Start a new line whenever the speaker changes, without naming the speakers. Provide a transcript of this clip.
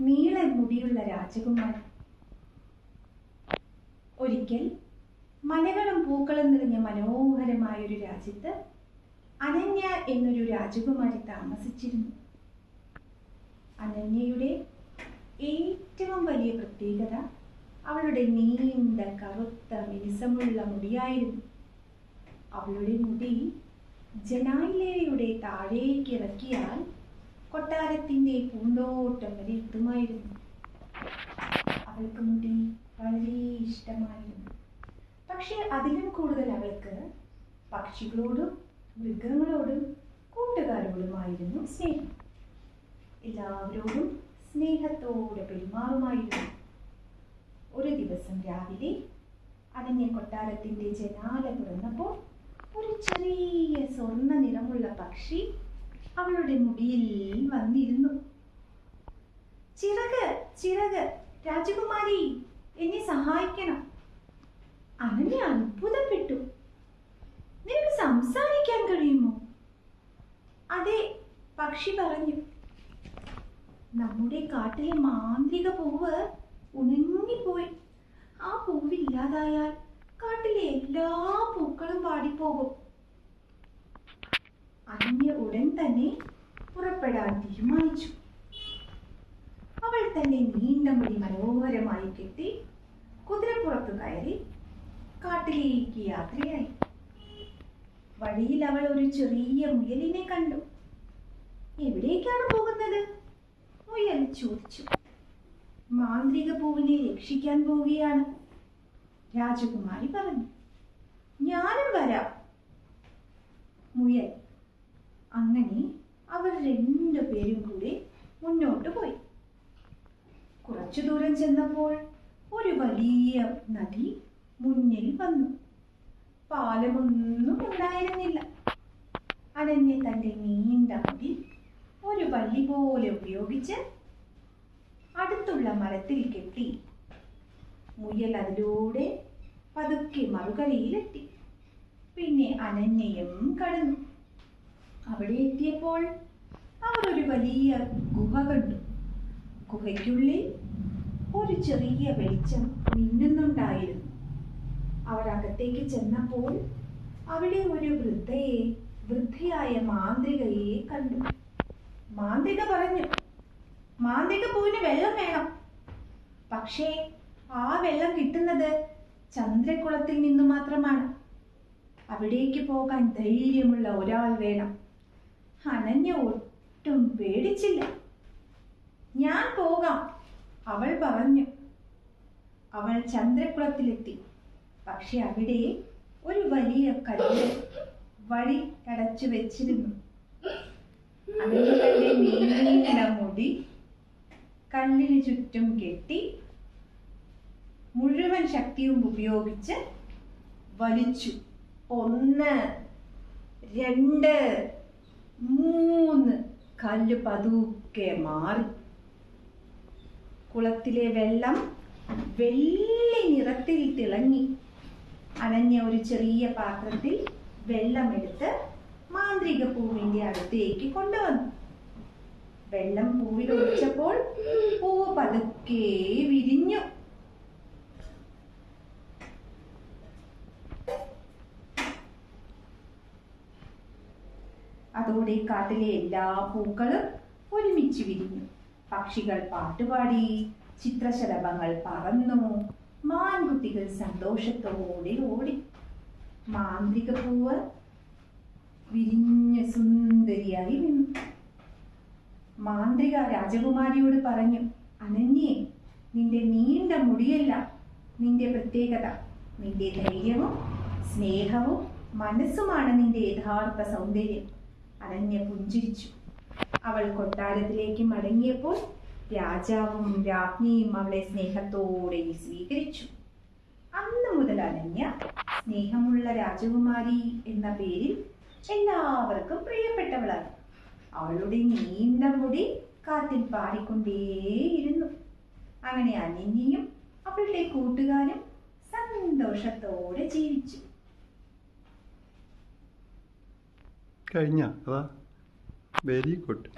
നീളൻ മുടിയുള്ള രാജകുമാരൻ. ഒരിക്കൽ മലകളും പൂക്കളും നിറഞ്ഞ മനോഹരമായ ഒരു രാജ്യത്ത് അനന്യ എന്നൊരു രാജകുമാരി താമസിച്ചിരുന്നു. അനന്യയുടെ ഏറ്റവും വലിയ പ്രത്യേകത അവളുടെ നീണ്ട കറുത്ത മിനുസമുള്ള മുടിയായിരുന്നു. അവളുടെ മുടി ജനാലയുടെ താഴേക്ക് ഇറക്കിയാൽ കൊട്ടാരത്തിന്റെ പൂന്തോട്ടം വരെ എത്തുമായിരുന്നു. അവൾക്ക് മുടി വളരെ ഇഷ്ടമായിരുന്നു. പക്ഷെ അതിലും കൂടുതൽ അവൾക്ക് പക്ഷികളോടും മൃഗങ്ങളോടും കൂട്ടുകാരോടുമായിരുന്നു സ്നേഹം. എല്ലാവരോടും സ്നേഹത്തോടെ പെരുമാറുമായിരുന്നു. ഒരു ദിവസം രാവിലെ അനന്യ കൊട്ടാരത്തിന്റെ ജനാല തുറന്നപ്പോൾ ഒരു ചെറിയ സ്വർണ്ണ നിറമുള്ള പക്ഷി അവളുടെ മുടിയിൽ വന്നിരുന്നു. ചിറക് ചിറക്, രാജകുമാരി, എന്നെ സഹായിക്കണം. അനന്യ അത്ഭുതപ്പെട്ടു. നിനക്ക് സംസാരിക്കാൻ കഴിയുമോ? അതെ, പക്ഷി പറഞ്ഞു. നമ്മുടെ കാട്ടിലെ മാന്ത്രിക പൂവ് ഉണങ്ങിപ്പോയി. ആ പൂവില്ലാതായാൽ കാട്ടിലെ എല്ലാ പൂക്കളും പാടിപ്പോകും. അനന്യ ഉടൻ തന്നെ പുറപ്പെടാൻ തീരുമാനിച്ചു. അവൾ തന്റെ നീണ്ട മുടി മനോഹരമായി കെട്ടി കുതിരപ്പുറത്തു കയറി കാട്ടിലേക്ക് യാത്രയായി. വഴിയിൽ അവൾ ഒരു ചെറിയ മുയലിനെ കണ്ടു. എവിടേക്കാണ് പോകുന്നത്? മുയൽ ചോദിച്ചു. മാന്ത്രിക പൂവിനെ രക്ഷിക്കാൻ പോവുകയാണ്, രാജകുമാരി പറഞ്ഞു. ഞാനും വരാം, മുയൽ. അങ്ങനെ അവർ രണ്ടുപേരും കൂടെ മുന്നോട്ട് പോയി. കുറച്ചു ദൂരം ചെന്നപ്പോൾ ഒരു വലിയ നദി മുന്നിൽ വന്നു. പാലമൊന്നും ഉണ്ടായിരുന്നില്ല. അനന്യ തന്റെ നീണ്ട മുടി ഒരു വള്ളി പോലെ ഉപയോഗിച്ച് അടുത്തുള്ള മരത്തിൽ കെട്ടി. മുയൽ അതിലൂടെ പതുക്കെ മറുകരയിലെത്തി. പിന്നെ അനന്യയും കടന്നു. അവിടെ എത്തിയപ്പോൾ അവർ ഒരു വലിയ ഗുഹ കണ്ടു. ഗുഹയ്ക്കുള്ളിൽ ഒരു ചെറിയ വെളിച്ചം മിന്നുന്നുണ്ടായിരുന്നു. അവർ അകത്തേക്ക് ചെന്നപ്പോൾ അവിടെ ഒരു വൃദ്ധയായ മാന്ത്രികയെ കണ്ടു. മാന്ത്രിക പറഞ്ഞു, മാന്ത്രിക പൂവിന് വെള്ളം വേണം. പക്ഷേ ആ വെള്ളം കിട്ടുന്നത് ചന്ദ്രക്കുളത്തിൽ നിന്നു മാത്രമാണ്. അവിടേക്ക് പോകാൻ ധൈര്യമുള്ള ഒരാൾ വേണം. അനന്യ ഒട്ടും പേടിച്ചില്ല. ഞാൻ പോകാം, അവൾ പറഞ്ഞു. അവൾ ചന്ദ്രക്കുളത്തിലെത്തി. പക്ഷെ അവിടെ ഒരു വലിയ കല്ല് വഴി അടച്ചു വെച്ചിരുന്നു. അതിന് തന്റെ നീണ്ട മുടി കല്ലിന് ചുറ്റും കെട്ടി മുഴുവൻ ശക്തിയും ഉപയോഗിച്ച് വലിച്ചു. 1, 2, 3 കല്ല് പതുക്കെ മാറി. കുളത്തിലെ വെള്ളം വെള്ളി നിറത്തിൽ തിളങ്ങി. അനന്യ ഒരു ചെറിയ പാത്രത്തിൽ വെള്ളമെടുത്ത് മാന്ത്രിക പൂവിന്റെ അടുത്തേക്ക് കൊണ്ടുവന്നു. വെള്ളം പൂവിൽ ഒഴിച്ചപ്പോൾ പൂവ് പതുക്കെ വിരിഞ്ഞു. അതോടെ കാട്ടിലെ എല്ലാ പൂക്കളും ഒരുമിച്ച് വിരിഞ്ഞു. പക്ഷികൾ പാട്ടുപാടി, ചിത്രശലഭങ്ങൾ പറന്നു, മാൻകുട്ടികൾ സന്തോഷത്തോടെ ഓടി. മാന്ത്രിക പൂവ് വിരിഞ്ഞ സുന്ദരിയായി നിന്നു. മാന്ത്രിക രാജകുമാരിയോട് പറഞ്ഞു, അനന്യേ, നിന്റെ നീണ്ട മുടിയല്ല നിന്റെ പ്രത്യേകത. നിന്റെ ധൈര്യവും സ്നേഹവും മനസ്സുമാണ് നിന്റെ യഥാർത്ഥ സൗന്ദര്യം. അനന്യ പുഞ്ചിരിച്ചു. അവൾ കൊട്ടാരത്തിലേക്ക് മടങ്ങിയപ്പോൾ രാജാവും രാജ്ഞിയും അവളെ സ്നേഹത്തോടെ സ്വീകരിച്ചു. അന്ന് മുതൽ അനന്യ സ്നേഹമുള്ള രാജകുമാരി എന്ന പേരിൽ എല്ലാവർക്കും പ്രിയപ്പെട്ടവളായി. അവളുടെ നീണ്ട മുടി കാറ്റിൽ പാടിക്കൊണ്ടേയിരുന്നു. അങ്ങനെ അനന്യയും അവളുടെ കൂട്ടുകാരും സന്തോഷത്തോടെ ജീവിച്ചു.
കഴിഞ്ഞ അതാ വെരി ഗുഡ്.